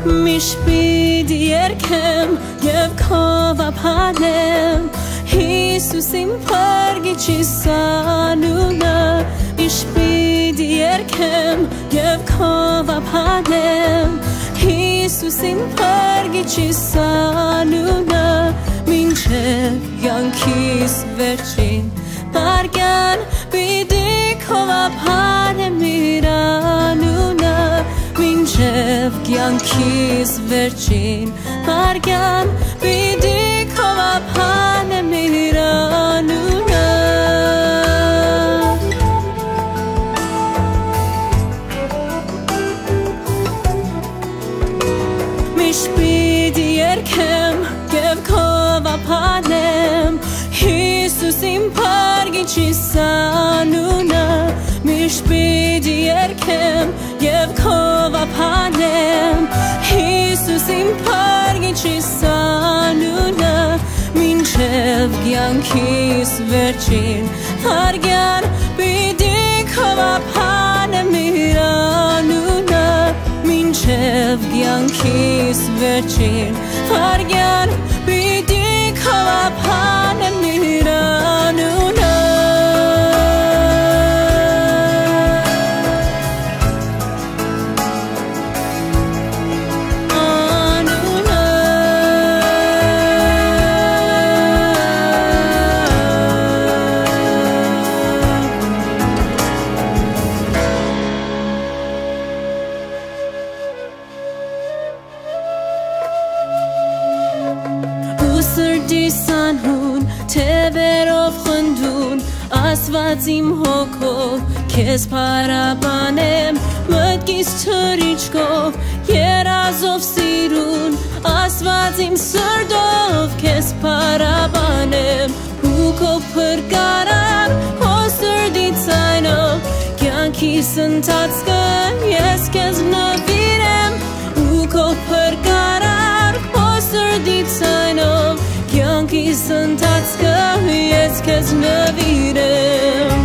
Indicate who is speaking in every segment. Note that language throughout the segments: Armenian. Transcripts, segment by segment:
Speaker 1: Միշտ երգեմ և քովափանեմ Հիսուս իմ փրկիչիս անունը Միշտ երգեմ և քովափանեմ Հիսուս իմ փրկիչիս անունը Մինչև կյանքիս վերջին Պարգան պիտի քովափանեմ իր անունը Մինչև կյանքիս վերջին Պարգան պիտի քովափանեմ իր անունը Միշտ պիտի երգեմ և քովափանեմ Հիսուս իմ փրկիչիս անունը Միշտ պիտի երգեմ և քովափանեմ Հիսուս իմ փրկիչիս անունը Մինչև կյանքիս վերջին Փարգան պիտի քովափանեմ իր անունը Մինչև կյանքիս վերջին Փարգան պիտի քովափանեմ իր անունը Թևերով խնդուն, ասված իմ հոգով, քեզ պարապանեմ, մտքիս թրիչքով, երազով սիրուն, ասված իմ սրտով, քեզ պարապանեմ, ու քո փրկարար, քո սրտի ցայնով, կյանքիս ընթացքը ես քեզ նվիրեմ, ու քո փրկարար, քո սրտի ցայնով, Կյանքիս ընթացքը ես քեզ նվիրեմ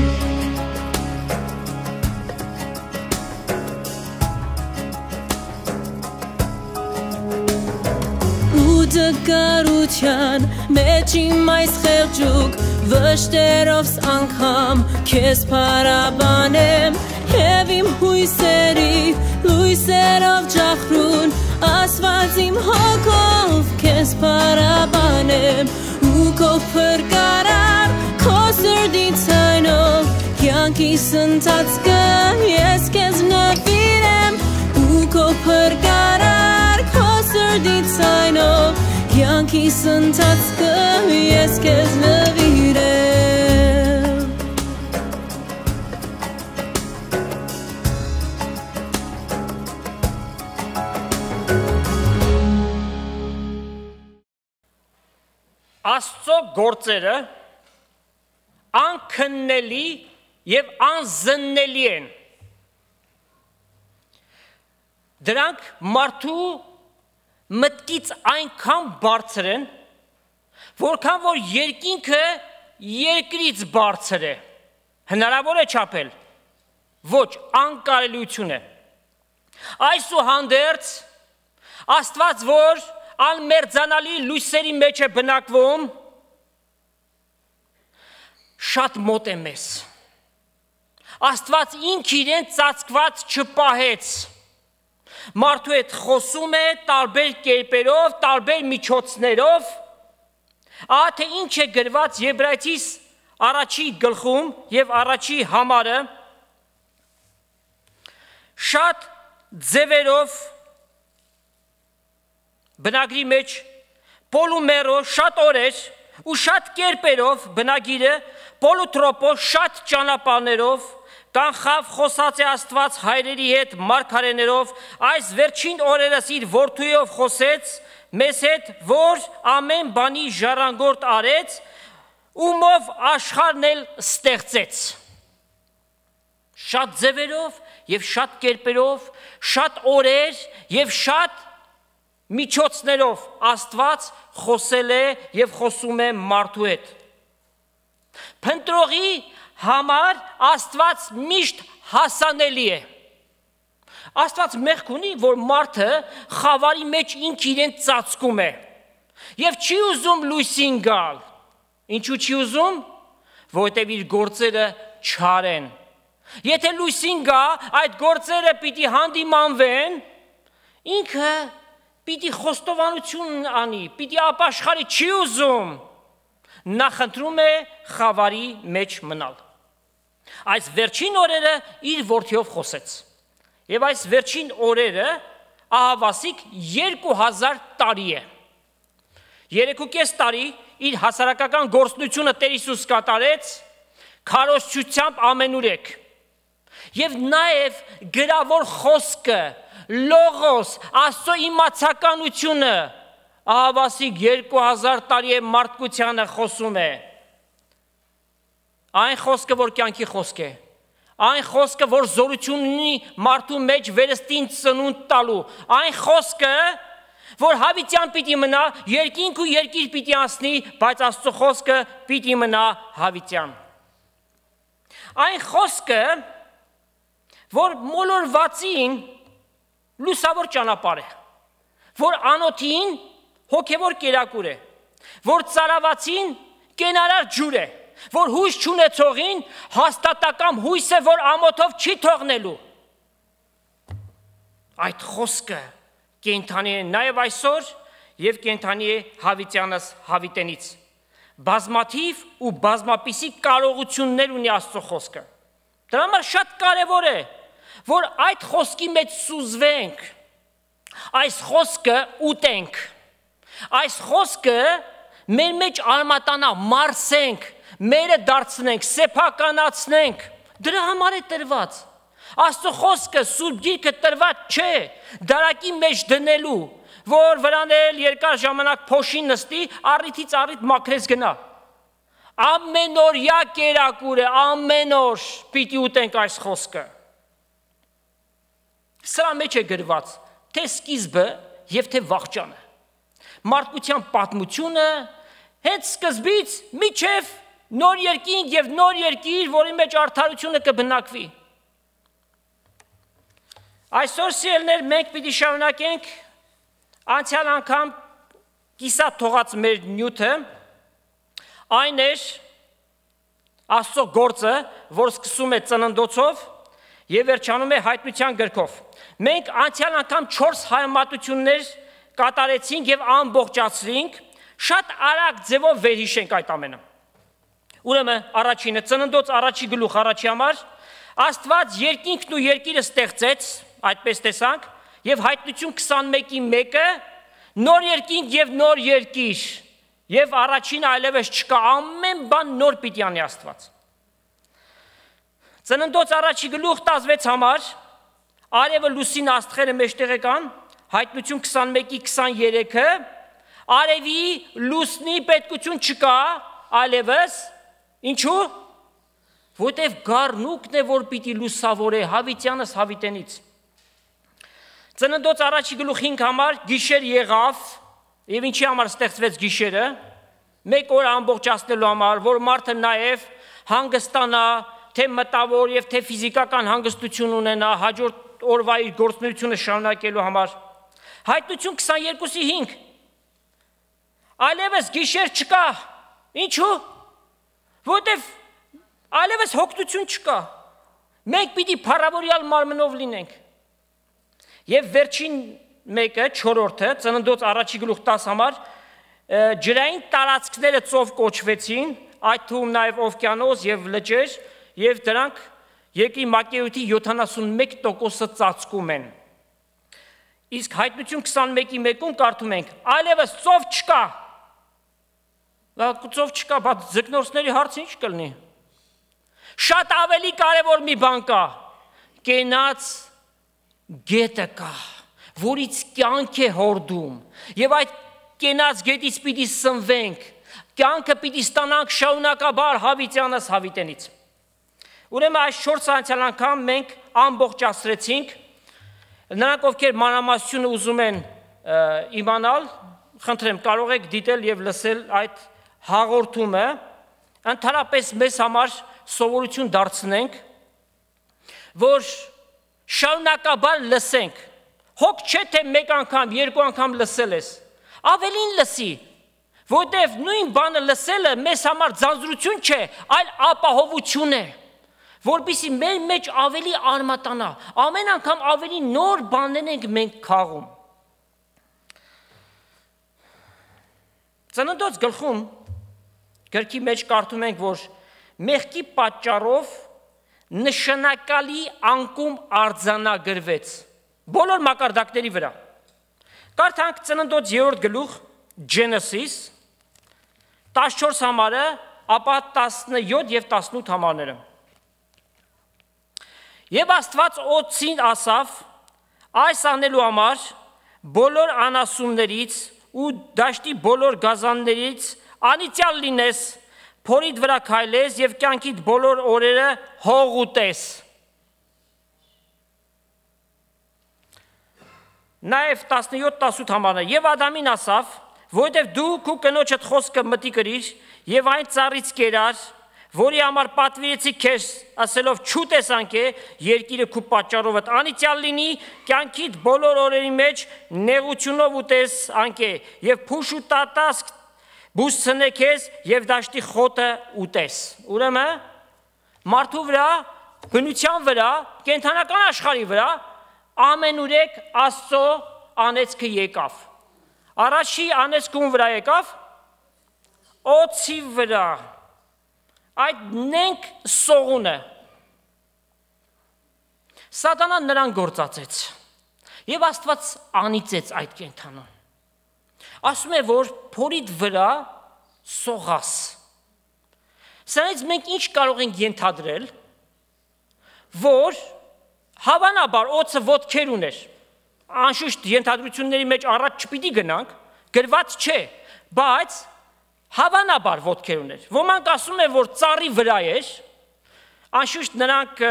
Speaker 1: Ու դկարության մեջ իմ այս խեղճուկ վշտերով անգամ քեզ պարապանեմ Եվ իմ հույսերի լույսերով ջախրուն ասված իմ հոգով քեզ պարապանեմ ու քո փրկարար քո սրտի ցայնով կյանքիս ընթացքը ես քեզ նվիրեմ ու քո փրկարար քո սրտի ցայնով կյանքիս ընթացքը ես քեզ նվիրեմ
Speaker 2: Աստծո գործերը անքննելի և անզննելի են։ Դրանք մարդու մտքից այնքան բարձր են, որքան որ երկինքը երկրից բարձր է։ Հնարավոր է չափել։ Ոչ, անկարելիություն է։ Այսուհանդերձ Աստված, որ անմերձանալի լույսերի մեջ է բնակվում, շատ մոտ է մեզ։ Աստված ինք իրեն ծածկված չպահեց։ Մարդու հետ խոսում է տարբեր կերպերով, տարբեր միջոցներով։ Ահա թե ինչ է գրված Եբրայեցիս առաջի գլխում եւ առաջի համարը շատ ձևերով բնագրի մեջ պոլումերո շատ օրեր ու շատ կերպերով բնագիրը պոլուտրոպո շատ ճանապարհներով կանխավ խոսած է Աստված հայրերի հետ մարգարեներով այս վերջին օրերս իր որդուով խոսեց մեզ հետ որ ամեն բանի ժառանգորդ արեց ումով աշխարհն էլ ստեղծեց շատ ձևերով եւ շատ կերպերով շատ օրեր եւ շատ միջոցներով Աստված խոսել է եւ խոսում է մարդու հետ։ Փնտրողի համար Աստված միշտ հասանելի է։ Աստված մեղք ունի, որ մարդը խավարի մեջ ինք իրեն ծածկում է եւ չի ուզում լույսին գալ։ Ինչու չի ուզում? Որտեւ իր գործերը չարեն։ Եթե լույսին գա, այդ գործերը պիտի հանդիմանվեն, ինքը պիտի խոստովանություն անի, պիտի ապաշխարի, չի ուզում։ Նա խնդրում է խավարի մեջ մնալ։ Այս վերջին օրերը իր որդիով խոսեց։ Եվ այս վերջին օրերը ահավասիկ 2000 տարի է։ 3.5 տարի իր հասարակական գործնությունը Տեր Հիսուս կատարեց քարոզչությամբ ամենուրեք։ Եվ նաև գրավոր խոսքը, լողոս, Աստծո իմացականությունը ահավասիկ 2000 տարի է մարդկությանը խոսում է։ Այն խոսքը, որ կյանքի խոսք է, այն խոսքը, որ զորություն ունի մարդու մեջ վերստին ծնունդ տալու, այն խոսքը, որ հավիտյան պիտի մնա, երկինք ու երկիր պիտի անցնի, բայց Աստծո խոսքը պիտի մնա հավիտյան։ Այն խոսքը, որ մոլորվածին լուսավոր ճանապարհ է, որ անոթին հոգևոր կերակուր է, որ ծարավացին կենարար ջուր է, որ հույս չունեցողին հաստատակամ հույս է, որ ամոթով չի թողնելու։ Այդ խոսքը կենթանի է նաև այսօր և կենթանի է հավիտյանս հավիտենից։ Բազմաթիվ ու բազմապիսի կարողություններ ունի Աստծո խոսքը։ Դրա համար շատ կարևոր է, որ այդ խոսքի մեջ սուզվենք, այս խոսքը ուտենք, այս խոսքը մեր մեջ արմատանա, մարսենք, մերը դարձնենք, սեփականացնենք, դրա համար է տրված։ Աստծո խոսքը Սուրբ Գիրքը տրված չէ դարակի մեջ դնելու, որ վրան էլ երկար ժամանակ փոշին նստի, առիթից առիթ մաքրես գնա։ Ամենօրյա կերակուր է, ամեն օր պիտի ուտենք այս խոսքը։ Սրա մեջ է գրված թե սկիզբը և թե վախճանը։ Մարդկության պատմությունը հենց սկզբից մինչև նոր երկինք և նոր երկիր, որի մեջ արդարությունը կբնակվի։ Այսօր սիրելիներ, մենք պիտի շարունակենք անցյալ անգամ կիսատ թողած մեր նյութը, այն էր Աստծո գործը, որ սկսում է ծննդոցով և վերջանում է հայտնության գրքով։ Մենք անցյալ անգամ 4 հայմատություններ կատարեցինք և ամբողջացրինք, շատ արագ ձևով վերհիշենք այդ ամենը։ Ուրեմն առաջինը, ծննդոց առաջի գլուխ առաջի համար, Աստված երկինքն ու երկիրը ստեղծեց, այդպես տեսանք, և հայտնություն 21-ի 1-ը, նոր երկինք և նոր երկիր, և առաջին այլևս չկա, ամեն բան նոր պիտի անի Աստված։ Ծննդոց առաջի գլուխ 16 համար, արևը լուսին աստղերը մեջտեղ կան, հայտնություն 21-ի 23-ը, արևի լուսնի պետքություն չկա, այլևս, ինչու՞։ Որտև գառնուկն է, որ պիտի լուսավոր է, հավիտյանս հավիտենից։ Ծննդոց առաջի գլուխ 5 համար գիշեր եղավ, և ինչի համար ստեղծվեց գիշերը, մեկ օր ամբողջացնելու համար, որ մարդը նաև հանգստանա, թե մտավոր և թե ֆիզիկական հանգստություն ունենա, հաջորդ օրվա իր գործունեությունը շարունակելու համար։ Հայտնություն 22-ի 5, այլևս գիշեր չկա, ինչու՞։ Որտև այլևս հոգնություն չկա, մենք պիտի փառավորյալ մարմնով լինենք։ Եվ վերջին մեկը, 4-րդը, ծննդոց առաջի գլուխ 10 համար, ջրային տարածքները ծով կոչվեցին, այդ թվում նաև օվկիանոս և լճեր, և դրանք երկրի մակերույթի 71%-ը ծածկում են։ Իսկ հայտնություն 21-ի 1-ում կարդում ենք, այլևս ծով չկա։ Ծով չկա, բայց ձկնորսների հարցը ինչ կլինի։ Շատ ավելի կարևոր մի բան կա, կենաց գետը կա, որից կյանք է հորդում, և այդ կենաց գետից պիտի սնվենք, կյանքը պիտի ստանանք շարունակաբար հավիտյանս հավիտենից։ Ուրեմն այս 4 անցյալ անգամ մենք ամբողջացրեցինք, նրանք ովքեր մանրամասնությունը ուզում են իմանալ, խնդրեմ կարող եք դիտել և լսել այդ հաղորդումը, ընդհանրապես մեզ համար սովորություն դարձնենք, որ շարունակաբար լսենք։ Հոգ չէ թե մեկ անգամ, երկու անգամ լսել ես, ավելին լսի, որտև նույն բանը լսելը մեզ համար ձանձրություն չէ, այլ ապահովություն է, որպեսզի մեր մեջ ավելի արմատանա, ամեն անգամ ավելի նոր բաներ ենք մենք քաղում։ Ծննդոց գլխում գրքի մեջ կարդում ենք, որ մեղքի պատճառով նշանակալի անկում արձանագրվեց բոլոր մակարդակների վրա։ Կարդանք Ծննդոց 3-րդ գլուխ Genesis 14 համարը, ապա 17 և 18 համարները։ Եվ Աստված օձին ասավ. այս անելու համար բոլոր անասուններից ու դաշտի բոլոր գազաններից անիծյալ լինես, փորիդ վրա քայլես և կյանքիդ բոլոր օրերը հող ուտես։ Նաև 17-18 համարը։ Եվ Ադամին ասավ, որովհետև դու քու կնոջդ խոսքը մտի կրիր և այն ծառից կերար, որի համար պատվիրեցի քեզ, ասելով չուտես անկե, երկիրը քու պատճառովդ անիծյալ լինի, կյանքիդ բոլոր օրերի մեջ նեղությունով ուտես անկե, և փուշ ու տատասկ բուս ցնե քեզ և դաշտի խոտը ուտես։ Ուրեմն մարդու վրա, բնության վրա, կենդանական աշխարհի վրա ամենուրեք Աստծո անեծքը եկավ։ Առաջի անեծքը ում վրա եկավ? Օձի վրա։ Այդ նենք սողունը Սատանան նրան գործածեց և Աստված անիծեց այդ կենդանուն։ Ասում է, որ փորիդ վրա սողաս։ Սրանից մենք ինչ կարող ենք ենթադրել, որ հավանաբար օձը ոտքեր ուներ, անշուշտ ենթադրությունների մեջ առաջ չպիտի գնանք, գրված չէ, բայց հավանաբար ոտքեր ուներ։ Ոմանք ասում են, որ ծառի վրա էր, անշուշտ նրանք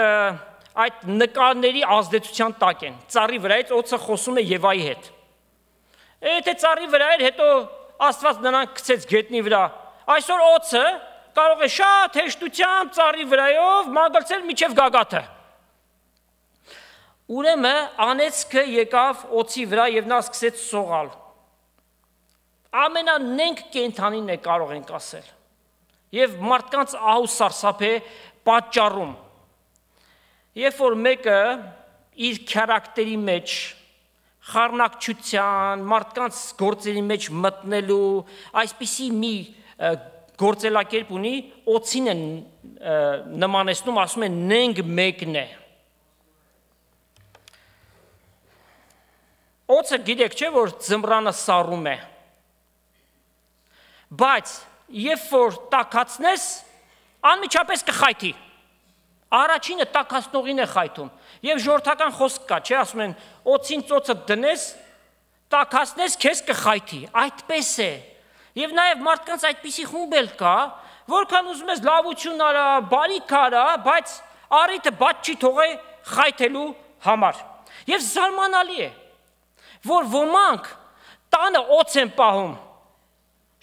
Speaker 2: այդ նկարների ազդեցության տակ են, ծառի վրայից օձը խոսում է Եվայի հետ։ Եթե ծառի վրա էր, հետո Աստված նրան գցեց գետնի վրա, այսօր օձը կարող է շատ հեշտությամբ ծառի վրայով մագլցել մինչև գագաթը։ Ուրեմն անեծքը եկավ օձի վրա և նա սկսեց սողալ։ Ամենանենք կենդանին է կարող ենք ասել և մարդկանց ահու սարսափ է պատճառում, երբ որ մեկը իր քարակտերի մեջ խառնակչության, մարդկանց գործերի մեջ մտնելու այսպիսի մի գործելակերպ ունի, օձին է նմանեցնում, ասում է նենք մեկն է։ Օձը գիտեք չէ, որ ձմռանը սառում է, բայց երբ որ տաքացնես, անմիջապես կխայթի, առաջինը տաքացնողին է խայթում, և ժողովրդական խոսք կա, չէ, ասում են, օձին ծոցը դնես, տաքացնես, քեզ կխայթի, այդպես է, և նաև մարդկանց այդպիսի խումբ էլ կա, որքան ուզում ես լավություն արա, բարիք արա, բայց առիթը բաց չի թողե խայթելու համար, և զարմանալի է, որ ոմանք տանը օձ են պահում,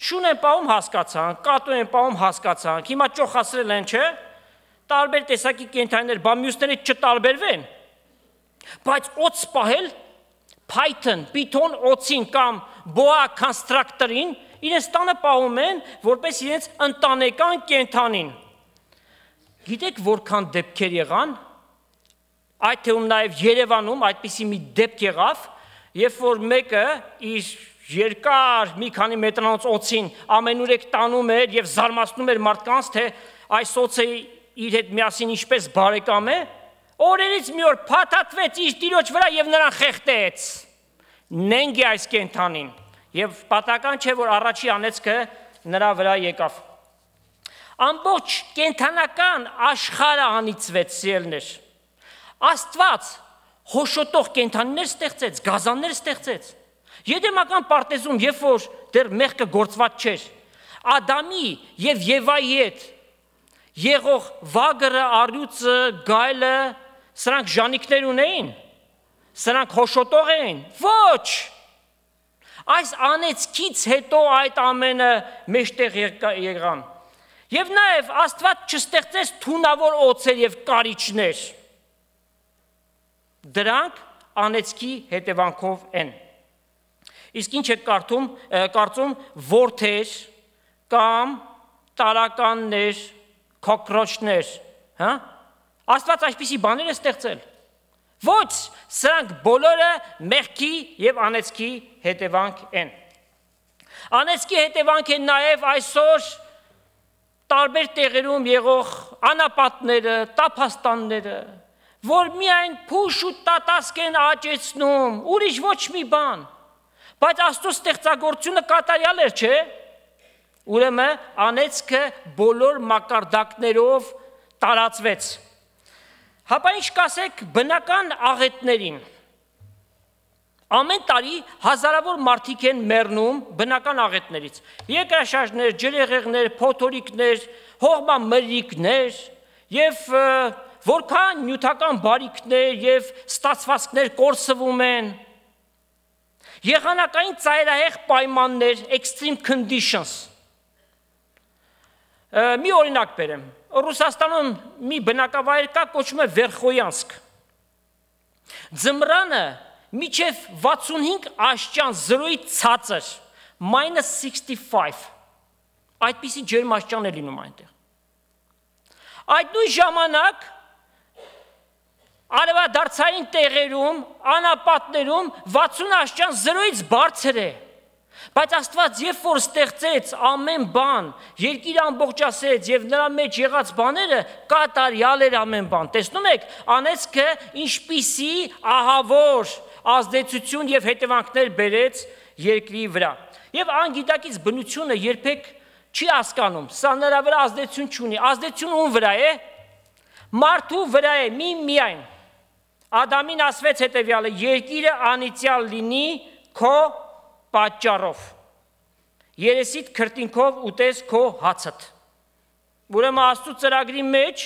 Speaker 2: շուն են պահում հասկացանք, կատու են պահում հասկացանք, հիմա ճոխացրել են, չէ, տարբեր տեսակի կենդանիներ, բա մյուսներից չտարբերվեն, բայց օձ պահել, Python, Python օձին կամ boa constrictor-ին, իրենց տանը պահում են, որպես իրենց ընտանեկան կենդանին։ Գիտեք որքան դեպքեր եղան, այդ թվում նաև Երևանում այդպիսի մի դեպք եղավ, երբ որ մեկը իր երկար մի քանի մետրանոց օձին ամենուրեք տանում էր և զարմացնում էր մարդկանց, թե այս օձը իր հետ միասին ինչպես բարեկամ է, օրերից մի օր փաթաթվեց իր տիրոջ վրա և նրան խեղդեց։ Նենք է այս կենդանին և պատահական չէ, որ առաջի անեծքը նրա վրա եկավ։ Ամբողջ կենդանական աշխարհը անիծվեց, սիրելիներ։ Աստված հոշոտող կենդանիներ ստեղծեց, գազաններ ստեղծեց։ Եդեմական պարտեզում, երբ որ դեռ մեղքը գործված չէր, Ադամի և Եվայի հետ եղող վագրը, առյուծը, գայլը, սրանք ժանիքներ ունեին, սրանք հոշոտող էին, ոչ, այս անեծքից հետո այդ ամենը մեջտեղ եղան, և նաև Աստված չստեղծեց թունավոր օձեր և կարիճներ, Դրանք անեծքի հետևանքով են։ Իսկ ինչ եք կարծում որդեր կամ տարականներ, cockroach-ներ, հա? Աստված այսպիսի բաներ է ստեղծել։ Ոչ, սրանք բոլորը մեղքի եւ անեծքի հետևանք են։ Անեծքի հետևանք են նաեւ այսօր տարբեր տեղերում եղող անապատները, տափաստանները, որ միայն փուշ ու տատասկ են աճեցնում, ուրիշ ոչ մի բան։ Բայց Աստծո ստեղծագործությունը կատարյալ էր, չէ՞։ Ուրեմն անեծքը բոլոր մակարդակներով տարածվեց։ Հապա ինչ կասեք բնական աղետներին։ Ամեն տարի հազարավոր մարդիկ են մեռնում բնական աղետներից։ Երկրաշարժներ, ջրհեղեղներ, փոթորիկներ, հողմամրրիկներ եւ որքան նյութական բարիքներ եւ ստացվածքներ կորսվում են։ Եղանակային ծայրահեղ պայմաններ, extreme conditions։ Մի օրինակ բերեմ։ Ռուսաստանում մի բնակավայր կա, կոչվում է Վերխոյանսկ։ Ձմռանը մինչև 65 աշճան զրոյի ցածր, -65, այդպիսի ջերմաստիճան է լինում այնտեղ։ Այդ նույն ժամանակ արևադարձային տեղերում, անապատներում 60 աշճան զրոյից բարձր է։ Բայց Աստված երբ որ ստեղծեց ամեն բան, երկիրը ամբողջացրեց եւ նրա մեջ եղած բաները կատարյալ էր ամեն բան։ Տեսնում եք, անեծքը ինչպիսի ահավոր ազդեցություն եւ հետևանքներ բերեց երկրի վրա։ Եվ անգիտակից բնությունը երբեք չի հասկանում, սա նրա վրա ազդեցություն չունի։ Ազդեցություն ում վրա է։ Մարդու վրա է միայն։ Ադամին ասվեց հետեւյալը. երկիրը անիծյալ լինի քո պատճառով, երեսիդ քրտինքով ուտես քո հացդ։ Ուրեմն Աստծո ծրագրի մեջ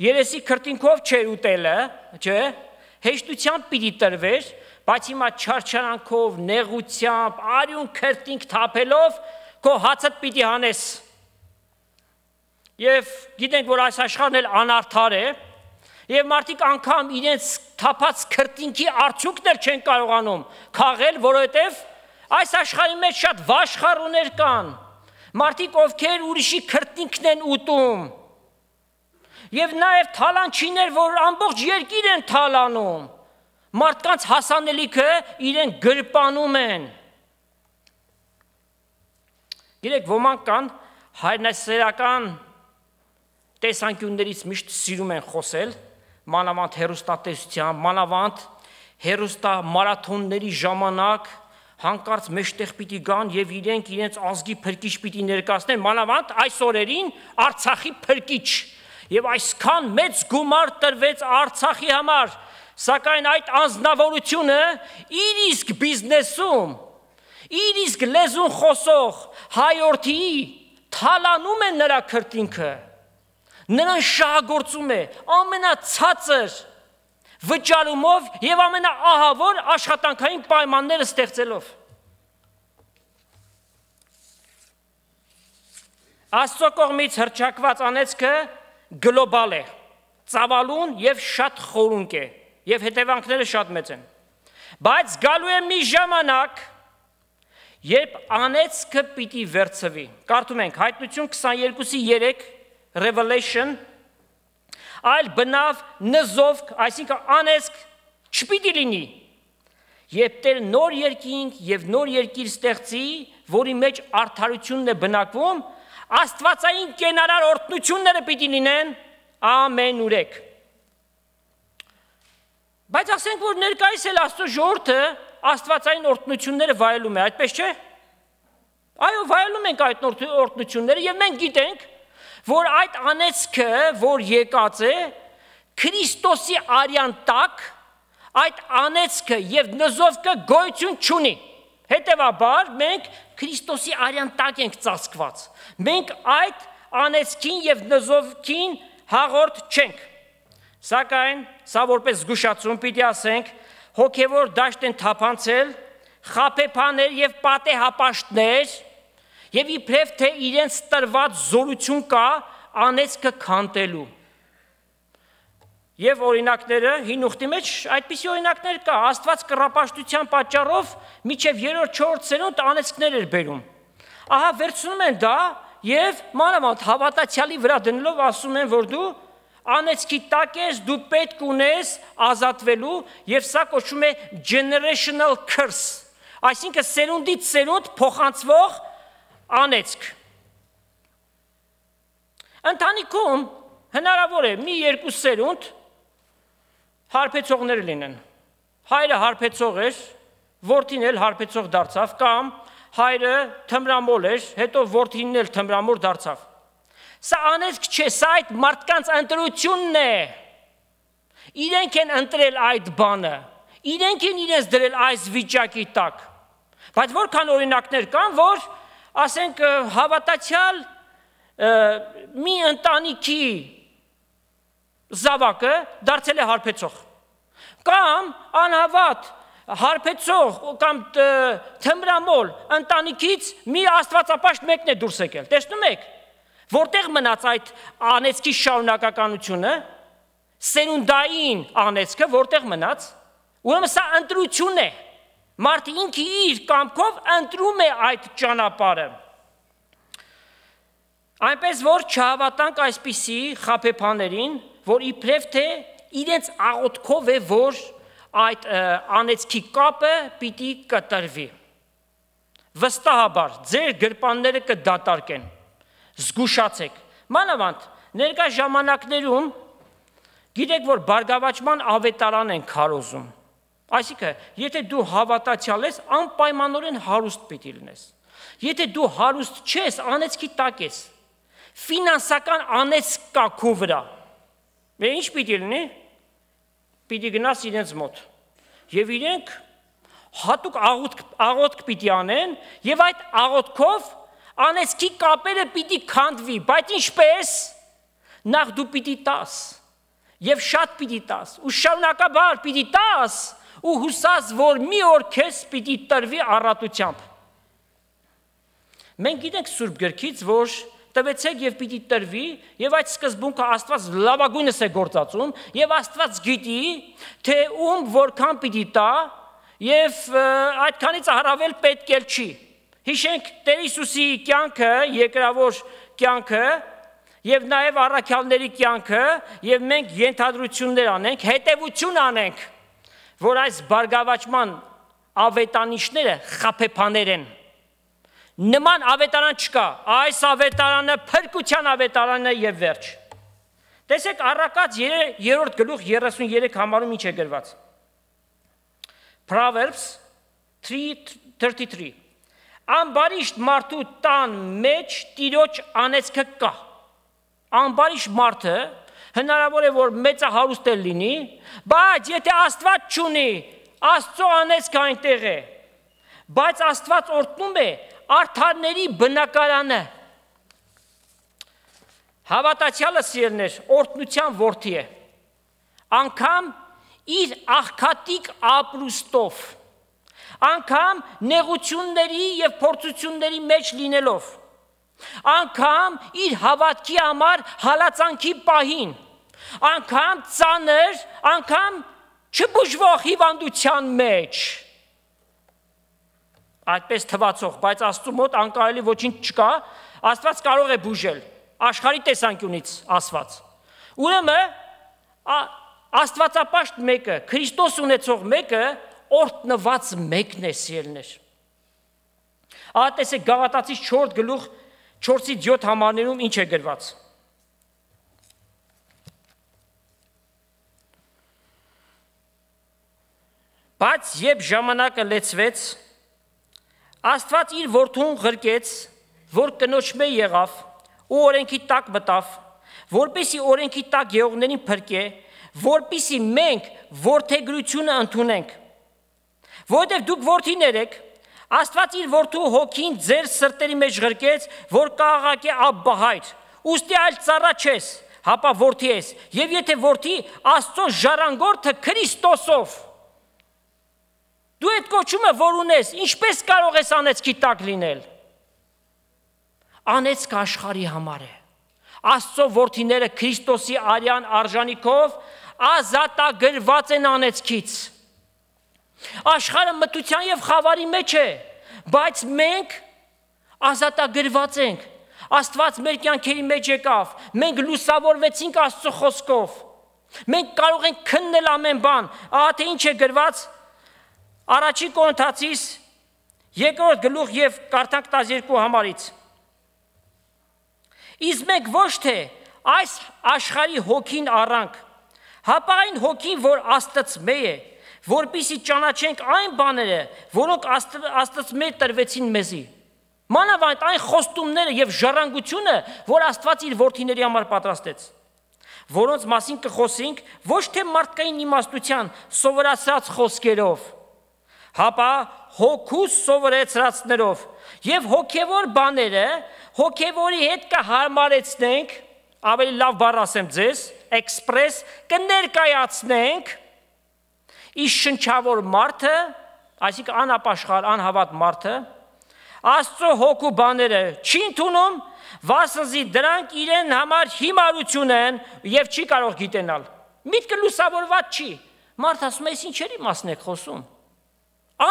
Speaker 2: երեսի քրտինքով չէր ուտելը, չէ, հեշտությամբ պիտի տրվեր, բայց հիմա չարչարանքով, նեղությամբ, արյուն քրտինք թափելով քո հացդ պիտի հանես։ Եվ գիտենք, որ այս աշխարհն էլ անարդար է, եւ մարդիկ անգամ իրենց թափած քրտինքի արդյունքներ չեն կարողանում քաղել, որովհետեւ այս աշխարհի մեջ շատ վաշխառուներ կան, մարդիկ ովքեր ուրիշի քրտինքն են ուտում, եւ նաեւ թալանչիներ, որ ամբողջ երկիր են թալանում, մարդկանց հասանելիքը իրեն գրպանում են։ Գիտեք, ոմանք կան հայրենասերական տեսանկյուններից միշտ սիրում են խոսել, մանավանդ հեռուստատեսությամբ, մանավանդ հեռուստամարաթոնների ժամանակ հանկարծ մեջտեղ պիտի գան եւ իրենց ազգի փրկիչ պիտի ներկայացնեն, մանավանդ այս օրերին Արցախի փրկիչ եւ այսքան մեծ գումար տրվեց Արցախի համար, սակայն այդ անձնավորությունը իր իսկ բիզնեսում, իր իսկ լեզուն խոսող հայորդի թալանում է նրա քրտինքը, նրան շահագործում է ամենացածր վճարումով եւ ամենաահավոր աշխատանքային պայմանները ստեղծելով։ Աստծո կողմից հռչակված անեծքը գլոբալ է, ծավալուն եւ շատ խորունկ է եւ հետևանքները շատ մեծ են։ Բայց գալու է մի ժամանակ, երբ անեծքը պիտի վերցվի։ Կարդում ենք Հայտնություն 22:3 Revelation, այլ բնավ նզովք, այսինքն անեծք չպիտի լինի, երբ Տեր նոր երկինք եւ նոր երկիր ստեղծի, որի մեջ արդարությունն է բնակվում, աստվածային կենարար օրհնությունները պիտի լինեն ամենուրեք։ Բայց ասենք, որ ներկայիս էլ Աստծո ժողովուրդը աստվածային օրհնությունները վայելում է, այդպես չէ։ Այո, վայելում ենք այդ օրհնությունները եւ մենք գիտենք, որ այդ անեծքը, որ եկած է, Քրիստոսի արյան տակ, այդ անեծքը եւ նզովքը գոյություն չունի։ Հետևաբար մենք Քրիստոսի արյան տակ ենք ծածկված։ Մենք այդ անեծքին եւ նզովքին հաղորդ չենք։ Սակայն սա որպես զգուշացում պիտի ասենք, հոգեվոր դաշտ են թափանցել խաբեբաներ եւ պատեհապաշտներ, եւ իբրև թե իրենց տրված զորություն կա անեծքը քանտելու։ Եվ օրինակները հին ուխտի մեջ այդպիսի օրինակներ կա, Աստված կռապաշտության պատճառով մինչև 3-4 սերունդ անեծքներ էր բերում։ Ահա վերցնում են դա եւ մանավանդ հավատացյալի վրա դնելով ասում են, որ դու անեծքի տակ ես, դու պետք ունես ազատվելու եւ սա կոչվում է generational curse, այսինքն սերունդից սերունդ փոխանցվող անեծք։ Ընտանիքում հնարավոր է մի երկու սերունդ հարբեցողներ լինեն։ Հայրը հարբեցող էր, որդին էլ հարբեցող դարձավ, կամ հայրը թմրամոլ էր, հետո որդին էլ թմրամոլ դարձավ։ Սա անեծք չէ, սա այդ մարդկանց ընտրությունն է։ Իրենք են ընտրել այդ բանը, իրենք են իրենց դրել այս վիճակի տակ։ Բայց որքան օրինակներ կան, որ ասենք հավատացյալ մի ընտանիքի զավակը դարձել է հարբեցող, կամ անհավատ հարբեցող կամ թմրամոլ ընտանիքից մի աստվածապաշտ մեկն է դուրս եկել, տեսնում եք, որտեղ մնաց այդ անեծքի շարունակականությունը, սերունդային անեծքը, որտեղ մնաց, ուրեմն սա ընտրություն է, մարդը ինքը իր կամքով ընտրում է այդ ճանապարհը։ Այնպես որ չհավատանք այսպիսի խաբեբաներին, որ իբրև թե իրենց աղոթքով է, որ այդ անեծքի կապը պիտի կտրվի։ Վստահաբար ձեր գրպանները կդատարկեն, զգուշացեք։ Մանավանդ ներկա ժամանակներում գիտեք, որ բարգավաճման ավետարան են քարոզում։ Այսինքն, եթե դու հավատացյալ ես, անպայմանորեն հարուստ պիտի լինես։ Եթե դու հարուստ չես, անեծքի տակ ես։ Ֆինանսական անեծք կա քո վրա։ Ինչ պիտի լինի։ Պիտի գնաս իրենց մոտ։ Եվ իրենք հատուկ աղոթք պիտի անեն, եւ այդ աղոթքով անեծքի կապերը պիտի քանդվի, բայց ինչպես։ Նախ դու պիտի տաս, եւ շատ պիտի տաս, ու շարունակաբար պիտի տաս, ու հուսաս, որ մի օր քեզ պիտի տրվի առատությամբ։ Մենք գիտենք Սուրբ գրքից, որ տվեցեք եւ պիտի տրվի, եւ այդ սկզբունքը Աստված լավագույնս է գործածում, եւ Աստված գիտի, թե ում որքան պիտի տա, եւ այդքանից առավել պետք էլ չի։ Հիշենք Տեր Հիսուսի կյանքը, երկրավոր կյանքը, եւ նաեւ առաքյալների կյանքը, եւ մենք ենթադրություններ անենք, հետևություն անենք, որ այս բարգավաճման ավետանիշները խաբեբաներ են։ Նման ավետարան չկա, այս ավետարանը փրկության ավետարանն է եւ վերջ։ Տեսեք Առակաց 3-րդ գլուխ 33 համարում ինչ է գրված։ Proverbs 3:33 Ամբարիշտ մարդու տան մեջ տիրոջ անեծքը կա։ Ամբարիշտ մարդը հնարավոր է որ մեծահարուստ է լինի, բայց եթե Աստված չունի, Աստծո անեծքը այնտեղ է։ Բայց Աստված օրհնում է արդարների բնակարանը։ Հավատացյալը սիրելիներ, օրհնության որդի է։ Անկամ իր աղքատիկ ապրուստով, անգամ նեղությունների եւ փորձությունների մեջ լինելով, անգամ իր հավատքի համար հալածանքի պահին, անգամ ծանր, անգամ չբուժվող հիվանդության մեջ, այդպես թվացող, բայց Աստծու մոտ անկարելի ոչինչ չկա, Աստված կարող է բուժել, աշխարհի տեսանկյունից ասված։ Ուրեմն Աստվածապաշտ մեկը, Քրիստոս ունեցող մեկը օրհնված մեկն է սիրելիներ։ Ահա տեսեք Գաղատացիս 4 գլուխ 4-ից 7 համարներում ինչ է գրված։ Բայց երբ ժամանակը լեցվեց, Աստված իր որդուն ղրկեց, որ կնոջմե եղավ ու օրենքի տակ մտավ, որպեսզի օրենքի տակ եղողներին փրկե, որպեսզի մենք որդեգրությունը ընդունենք։ Որովհետև դուք որդիներ եք, Աստված իր որդու հոգին ձեր սրտերի մեջ ղրկեց, որ կաղաղակի Աբբա հայր, ուստի այլ ծառա չես, հապա որդի ես, եւ եթե որդի, Աստծո ժառանգորդը Քրիստոսով։ Դու այդ կոչումը որ ունես, ինչպես կարող ես անեծքի տակ լինել։ Անեծքը աշխարհի համար է։ Աստծո որդիները Քրիստոսի արյան արժանիքով ազատագրված են անեծքից։ Աշխարհը մտության եւ խավարի մեջ է, բայց մենք ազատագրված ենք։ Աստված մեր կյանքերի մեջ եկավ, մենք լուսավորվեցինք Աստծո խոսքով։ Մենք կարող ենք քննել ամեն բան, ահա թե ինչ է գրված Առաջին Կորինթացիս 2-րդ գլուխ եւ կարդանք 12 համարից։ Իսկ մենք ոչ թե այս աշխարհի հոգին առանք, հապա այն հոգին, որ Աստծմե է, որպեսզի ճանաչենք այն բաները, որոնք Աստծմե տրվեցին մեզի։ Մանավանդ այն խոստումները եւ ժառանգությունը, որ Աստված իր որդիների համար պատրաստեց, որոնց մասին կխոսենք ոչ թե մարդկային իմաստության սովորացած խոսքերով, հապա հոգու սովորեցրածներով եւ հոգեվոր բաները հոգեվորի հետ կհարմարեցնենք, ավելի լավ բառ ասեմ ձեզ, էքսպրես կներկայացնենք իս շնչավոր մարդը, այսինքն անապաշխար, անհավատ մարդը, Աստծո հոգու բաները չի ընդունում, վասնզի դրանք իրեն համար հիմարություն են եւ չի կարող գիտենալ։ Միտքը լուսավորված չի։ Մարդ ասում է, ինչերի մասն եք խոսում։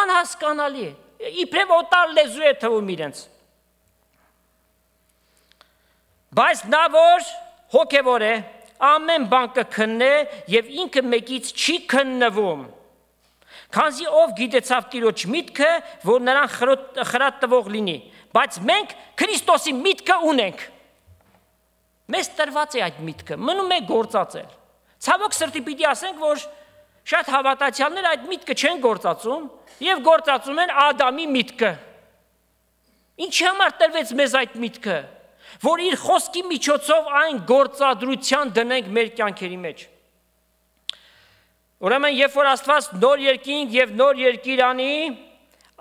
Speaker 2: Անհասկանալի է, իբրև օտար լեզու է թվում իրենց։ Բայց նա որ հոգևոր է, ամեն բան կքննե եւ ինքը մեկից չի քննվում։ Քանզի ով գիտեցավ Տիրոջ միտքը, որ նրան խրատ տվող լինի, բայց մենք Քրիստոսի միտքը ունենք։ Մեզ տրված է այդ միտքը, մնում է գործածել։ Ցավոք սրտի պիտի ասենք, որ շատ հավատացյալներ այդ միտքը չեն գործածում եւ գործածում են Ադամի միտքը։ Ինչի համար տրվեց մեզ այդ միտքը, որ իր խոսքի միջոցով այն գործադրության դնենք մեր կյանքերի մեջ։ Ուրեմն երբ որ Աստված նոր երկինք եւ նոր երկիր անի,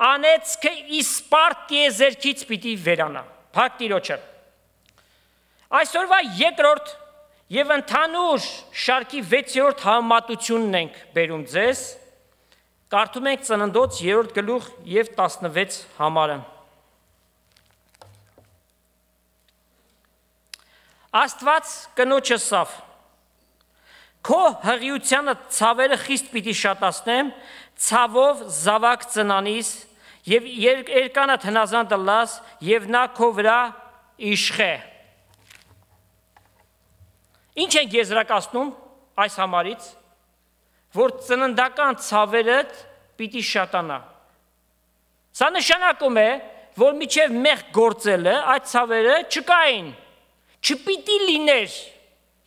Speaker 2: անեծքը իսպարտ տիեզերքից պիտի վերանա։ Փակ Տիրոջը։ Այսօրվա երկրորդ եւ ընդհանուր շարքի 6-րդ համատությունն ենք բերում ձեզ։ Կարդում ենք Ծննդոց 3-րդ գլուխ եւ 16 համարը։ Աստված կնոջը սավ Քո հղիությանը ցավերը խիստ պիտի շատացնեմ, ցավով զավակ ծնանիս եւ երկանդ հնազանդ լաս եւ նա քո վրա իշխե։ Ինչ են եզրակացնում այս համարից, որ ծննդական ցավերդ պիտի շատանա։ Սա նշանակում է, որ միջև մեղք գործելը այդ ցավերը չկային, չպիտի լիներ։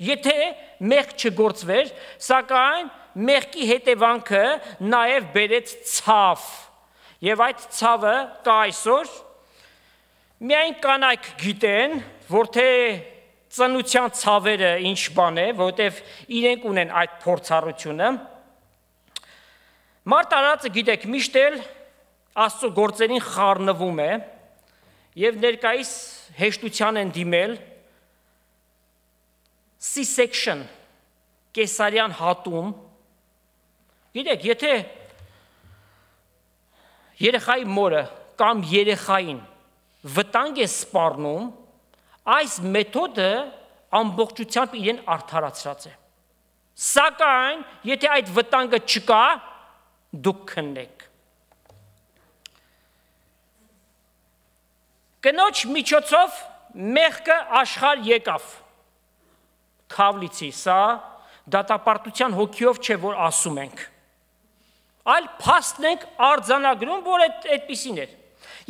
Speaker 2: Եթե մեղք չգործվեր, սակայն մեղքի հետևանքը նաև բերեց ցավ։ Եվ այդ ցավը կա այսօր, միայն կանայք գիտեն, որ թե ծնության ցավերը ինչ բան է, որովհետև իրենք ունեն այդ փորձառությունը։ Մարդ արածը գիտեք, միշտ էլ Աստծո գործերին խառնվում է եւ ներկայիս հեշտության են դիմել C-section, կեսարյան հատում, գիտեք, եթե երեխայի մորը կամ երեխային վտանգ է սպառնում, այս մեթոդը ամբողջությամբ իրեն արդարացրած է։ Սակայն, եթե այդ վտանգը չկա, դուք քննեք։ Կնոջ միջոցով մեղքը աշխարհ եկավ։ Քավլիցի, սա դատապարտության հոգիով չէ, որ ասում ենք, այլ փաստն ենք արձանագրում, որ այդպիսին էր։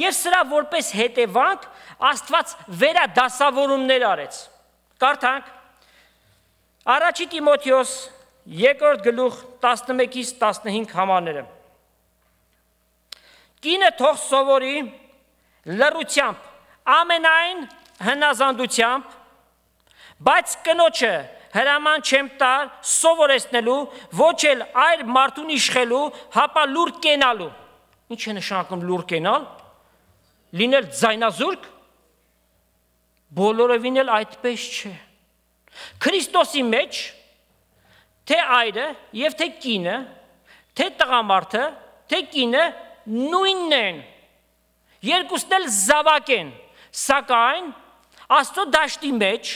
Speaker 2: Եվ սրա որպես հետևանք Աստված վերադասավորումներ արեց։ Կարդանք Առաջի Տիմոթեոս 2-րդ գլուխ 11-ից 15 համարները։ Կինը թող սովորի լռությամբ, ամենայն հնազանդությամբ, բայց կնոջը հրաման չեմ տար սովորեցնելու, ոչ էլ այլ մարդուն իշխելու, հապա լուր կենալու։ Ինչ է նշանակում լուր կենալ։ Լինել ձայնազուրկ։ Բոլորովին էլ այդպես չէ։ Քրիստոսի մեջ թե այրը եւ թե կինը, թե տղամարդը, թե կինը նույնն են։ Երկուսն էլ զավակ են, սակայն Աստծո դաշտի մեջ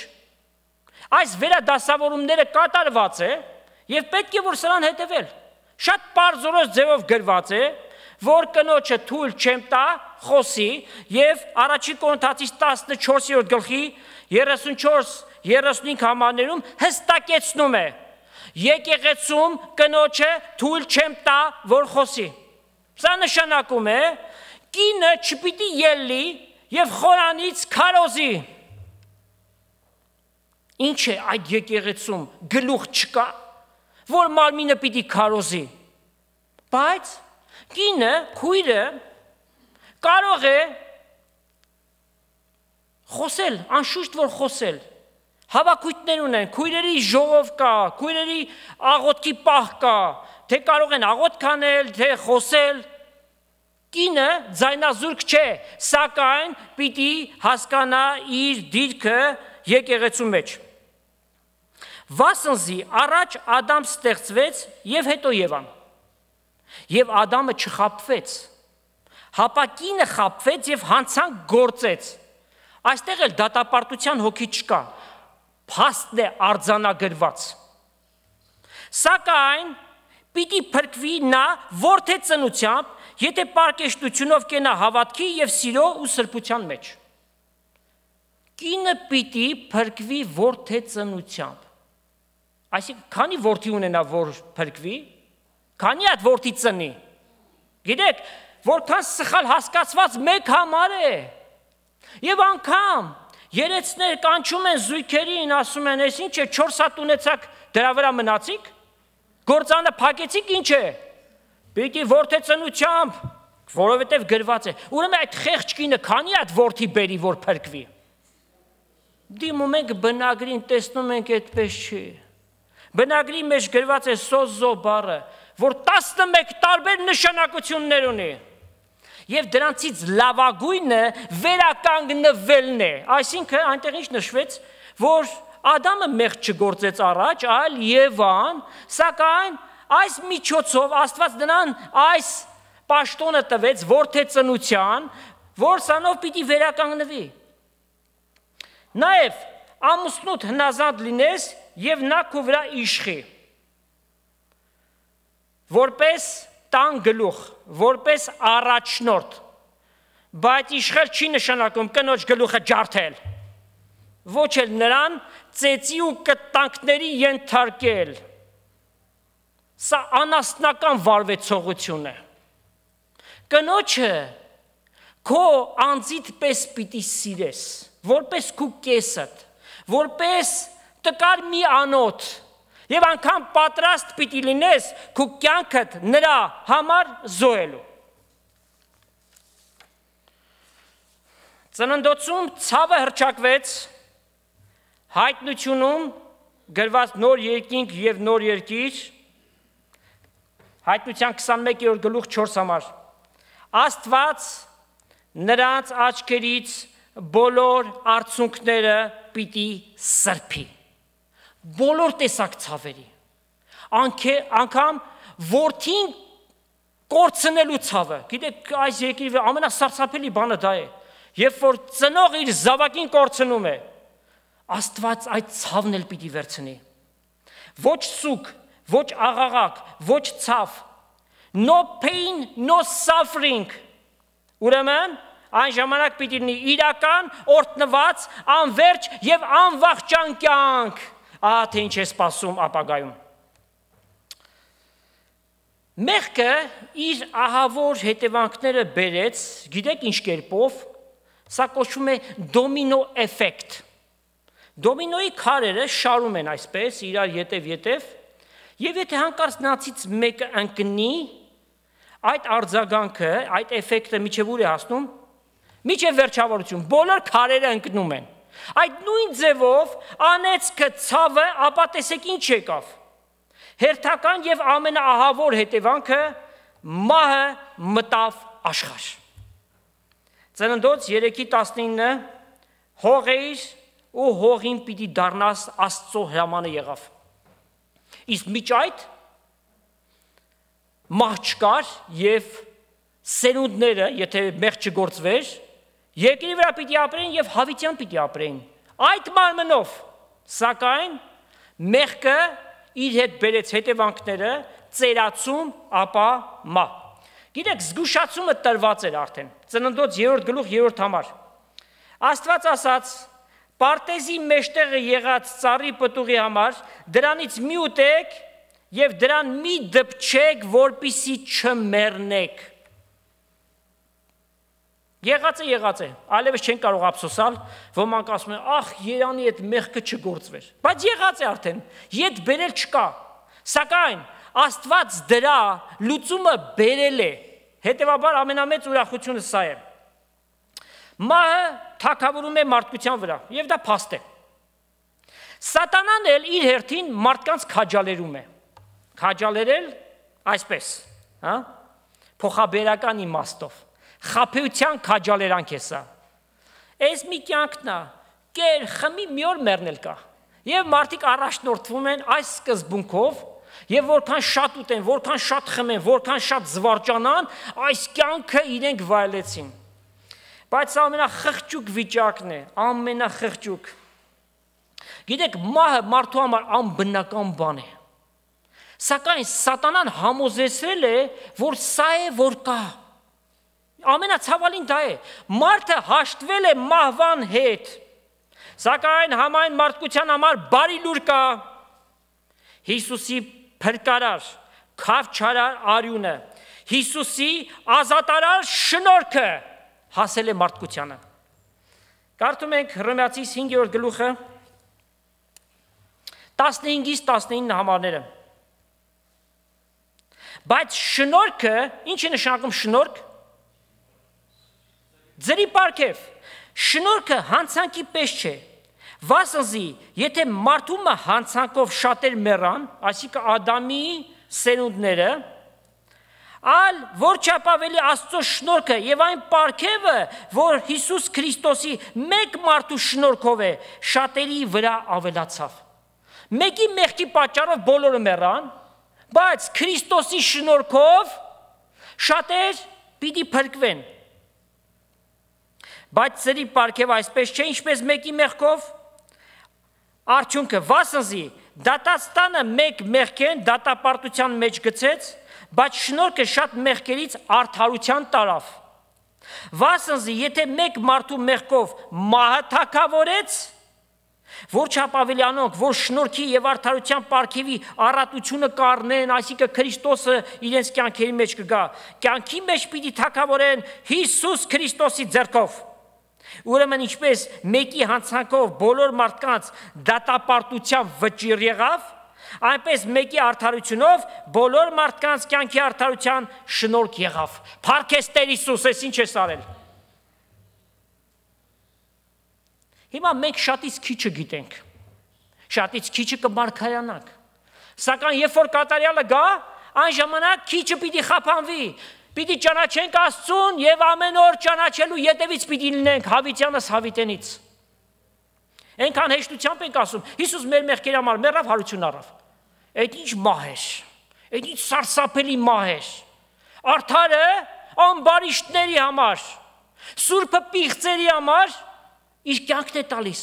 Speaker 2: այս վերադասավորումները կատարված է Եվ պետք է որ սրան հետևել։ Շատ պարզորոշ ձևով գրված է, որ կնոջը թույլ չեմ տա խոսի եւ առաջին Կորինթացիս 14-րդ գլխի 34-35 համարներում հստակեցնում է. եկեղեցում կնոջը թույլ չեմ տա որ խոսի։ Սա նշանակում է կինը չպիտի ելլի եւ խորանից քարոզի։ Ինչ է այդ եկեղեցում գլուխ չկա, որ մարմինը պիտի քարոզի։ Բայց կինը, քույրը կարող է խոսել, անշուշտ որ խոսել։ Հավաքույթներ ունեն, քույրերի ժողով կա, քույրերի աղոթքի պահ կա, թե կարող են աղոթք անել, թե խոսել։ Կինը ձայնազուրկ չէ, սակայն պիտի հասկանա իր դիրքը եկեղեցու մեջ։ Վասնզի առաջ Ադամ ստեղծվեց եւ հետո Եվան։ Եվ Ադամը չխաբվեց, հապա կինը խաբվեց եւ հանցանք գործեց։ Այստեղ էլ դատապարտության հոգի չկա, փաստն է արձանագրված։ Սակայն պիտի փրկվի նա որդե ծնությամբ, եթե պարկեշտությունով կենա հավատքի եւ սիրո ու սրբության մեջ։ Կինը պիտի փրկվի որդե ծնությամբ։ Այսինքն, քանի որդի ունենա որ փրկվի, քանի այդ որդի ծնի։ Գիտեք, որքան սխալ հասկացված մեկ համար է։ Եվ անգամ երեցներ կանչում են զույգերին, ասում են, «Էս ինչ է, 4 հատ ունեցաք, դրա վրա մնացիք, գործանը փակեցիք, ինչ է»։ Պիտի որդե ծնությամբ, որովհետև գրված է։ Ուրեմն այդ խեղճ կինը քանի այդ որդի բերի որ փրկվի։ Դիմում ենք բնագրին, տեսնում ենք այդպես չի։ Բնագրի մեջ գրված է սոզո բառը, որ 11 տարբեր նշանակություններ ունի։ Եվ դրանցից լավագույնը վերականգնվելն է։ Այսինքն այնտեղ ինչ նշվեց, որ Ադամը մեղք չգործեց առաջ, այլ Եվան, սակայն այս միջոցով Աստված նրան այս պաշտոնը տվեց որդե ծնության, որ սանով պիտի վերականգնվի։ Նաև ամուսնուդ հնազանդ լինես եւ նա քո վրա իշխի, որպես տան գլուխ, որպես առաջնորդ, բայց իշխել չի նշանակում կնոջ գլուխը ջարդել, ոչ էլ նրան ծեծի ու կտանքների ենթարկել։ Սա անասնական վարվեցողություն է։ Կնոջը քո անձիդ պես պիտի սիրես, որպես քու կեսդ, որպես տկար մի անոթ, եւ անգամ պատրաստ պիտի լինես քու կյանքդ նրա համար զոհելու։ Ծննդոցում ցավը հռչակվեց, հայտնությունում գրված նոր երկինք եւ նոր երկիր, հայտնության 21-րդ գլուխ 4 համար։ Աստված նրանց աչքերից բոլոր արցունքները պիտի սրբի։ Բոլոր տեսակ ցավերի, անգամ որդին կորցնելու ցավը, գիտեք այս երկրի ամենասարսափելի բանը դա է, երբ որ ծնող իր զավակին կորցնում է, Աստված այդ ցավն էլ պիտի վերցնի, ոչ սուկ, ոչ աղաղակ, ոչ ցավ, no pain, no suffering, ուրեմն այն ժամանակ պիտի լինի իրական, օրհնված, անվերջ եւ անվախճան կյանք։ Ահա թե ինչ է սպասում ապագայում։ Մեղքը իր ահավոր հետևանքները բերեց, գիտեք ինչ կերպով, սա կոչվում է դոմինո էֆեկտ։ Դոմինոյի քարերը շարում են այսպես, իրար ետև, եւ եթե հանկարծ նրանցից մեկը ընկնի, այդ արձագանքը, այդ էֆեկտը միջև ուր է հասնում, միջև վերջավորություն, բոլոր քարերը ընկնում են։ Այդ նույն ձևով անեծքը ցավը, ապա տեսեք ինչ եկավ։ Հերթական եւ ամենաահավոր հետևանքը մահը մտավ աշխարհ։ Ծննդոց 3:19 հողեիր ու հողին պիտի դառնաս Աստծո հրամանը եղավ։ Իսկ միջ այդ մահ չկար եւ սերունդները, եթե մեղք չգործվեր, երկրի վրա պիտի ապրեն եւ հավիտյան պիտի ապրեն։ Այդ մարմնով, սակայն մեղքը իր հետ բերեց հետևանքները, ծերացում, ապա մահ։ Գիտեք, զգուշացումը տրված էր արդեն, Ծննդոց 3 գլուխ 3 համար։ Աստված ասաց, պարտեզի մեջտեղը եղած ծառի պտուղի համար դրանից մի ուտեք եւ դրան մի դպչեք, որպիսի չմեռնեք։ Եղած է, այլևս չեն կարող ափսոսալ, ոմանք ասում են, ախ, Երանի այդ մեղքը չգործվեր, բայց եղած է արդեն, ետ բերել չկա, սակայն Աստված դրա լուծումը բերել է, հետևաբար ամենամեծ ուրախությունը սա է։ Մահը թագավորում է մարդկության վրա, եւ դա փաստ է։ Սատանան էլ իր հերթին մարդկանց քաջալերում է, քաջալերել այսպես, հա, փոխաբերական իմաստով, խաբեության քաջալերանք է սա։ Այս մի կյանքն է, կեր, խմի, մի օր մեռնել կա։ Եվ մարդիկ առաջնորդվում են այս սկզբունքով, եւ որքան շատ ուտեն, որքան շատ խմեն, որքան շատ զվարճանան, այս կյանքը իրենք վայելեցին։ Բայց սա ամենախղճուկ վիճակն է, ամենախղճուկ։ Գիտեք, մահը մարդու համար անբնական բան է։ Սակայն սատանան համոզեցրել է, որ սա է, որ կա։ Ամենացավալին դա է։ Մարդը հաշտվել է մահվան հետ։ Սակայն համայն մարդկության համար բարի լուր կա։ Հիսուսի փրկարար, քավչարար արյունը, Հիսուսի ազատարար շնորհքը հասել է մարդկությանը։ Կարդում ենք Հռոմեացիս 5-րդ գլուխը 15-ից 19 համարները։ Բայց շնորհքը, ինչ է նշանակում շնորհք։ Ձրի պարգև, շնորհքը հանցանքի պես չէ, վասնզի, եթե մարդումը հանցանքով շատեր մեռան, այսինքն Ադամի սերունդները, այլ որչափ ավելի Աստծո շնորհքը եւ այն պարգևը, որ Հիսուս Քրիստոսի մեկ մարդու շնորհքով է, շատերի վրա ավելացավ։ Մեկի մեղքի պատճառով բոլորը մեռան, բայց Քրիստոսի շնորհքով շատեր պիտի փրկվեն։ Բայց ծրի պարգև այսպես չէ, ինչպես մեկի մեղքով, արդյունքը վասնզի դատաստանը մեկ մեղքեն դատապարտության մեջ գցեց, բայց շնորհքը շատ մեղքերից արդարության տարավ։ Վասնզի եթե մեկ մարդու մեղքով մահը թագավորեց, որչափ ավելի անոնք, որ շնորհքի եւ արդարության պարգևի առատությունը կառնեն, այսինքն Քրիստոսը իրենց կյանքերի մեջ կգա, կյանքի մեջ պիտի թագավորեն Հիսուս Քրիստոսի ձեռքով։ Ուրեմն ինչպես մեկի հանցանքով բոլոր մարդկանց դատապարտության վճիռ եղավ, այնպես մեկի արդարությունով բոլոր մարդկանց կյանքի արդարության շնորհք եղավ։ Փառքես Տեր Հիսուս, ես ինչ ես արել։ Հիմա մենք շատից քիչը գիտենք, շատից քիչը կմարգարյանանք, սակայն երբ որ կատարյալը գա, այն ժամանակ քիչը պիտի խափանվի, պիտի ճանաչենք Աստծուն եւ ամեն օր ճանաչելու ետևից պիտի լինենք հավիտյանս հավիտենից։ Այնքան հեշտությամբ ենք ասում, Հիսուս մեր մեղքերի համար մեռավ, հարություն առավ։ Այդ ինչ մահ էր, այդ ինչ սարսափելի մահ էր։ Արդարը ամբարիշտների համար, սուրբը պիղծերի համար իր կյանքն է տալիս,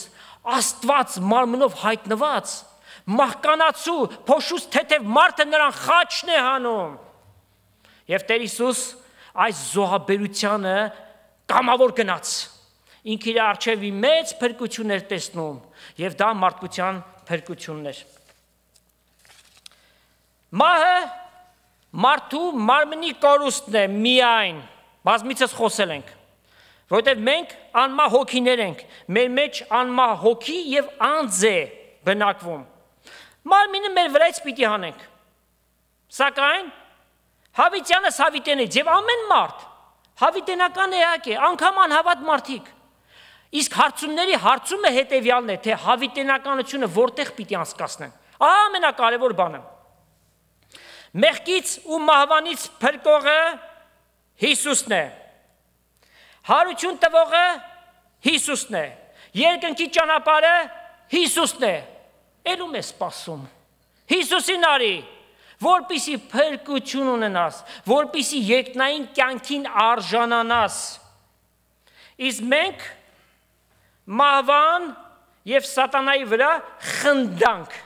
Speaker 2: Աստված մարմնով հայտնված, մահկանացու, փոշուց թեթև մարդը նրան խաչն է հանում։ Եվ Տեր Հիսուս այս զոհաբերությանը կամավոր գնաց, ինքը իր առջևի մեծ փրկություն էր տեսնում, եւ դա մարդկության փրկությունն էր։ Մահը մարդու մարմնի կորուստն է միայն, բազմիցս խոսել ենք, որովհետև մենք անմահ հոգիներ ենք, մեր մեջ անմահ հոգի եւ անձ է բնակվում։ Մարմինը մեր վրայից պիտի հանենք, սակայն հավիտյանս հավիտենից եւ ամեն մարդ հավիտենական էակ է, անգամ անհավատ մարդիկ։ Իսկ հարցումների հարցումը հետեւյալն է, թե հավիտենականությունը որտեղ պիտի անցկացնեն։ Ամենակարևոր բանը։ Մեղքից ու մահվանից փրկողը Հիսուսն է։ Հարություն տվողը Հիսուսն է։ Երկնքի ճանապարհը Հիսուսն է։ Ելում է սպասում։ Հիսուսին արի, որպիսի փրկություն ունենաս, որպիսի երկնային կյանքին արժանանաս։ Իսկ մենք մահվան եւ սատանայի վրա խնդանք։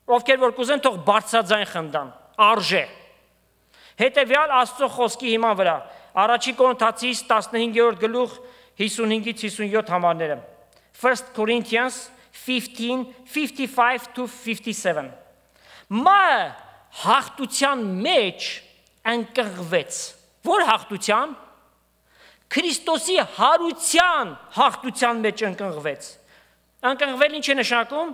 Speaker 2: Ովքեր որ կուզեն թող բարձրաձայն խնդան, արժե։ Հետևյալ Աստծո խոսքի հիման վրա Առաջի Կորինթացիս 15-րդ գլուխ 55-ից 57 համարները 1 Corinthians 15:55-57 Մահը հաղթության մեջ ընկղվեց։ Որ հաղթության? Քրիստոսի հարության հաղթության մեջ ընկղվեց։ Ընկղվել ինչ է նշանակում?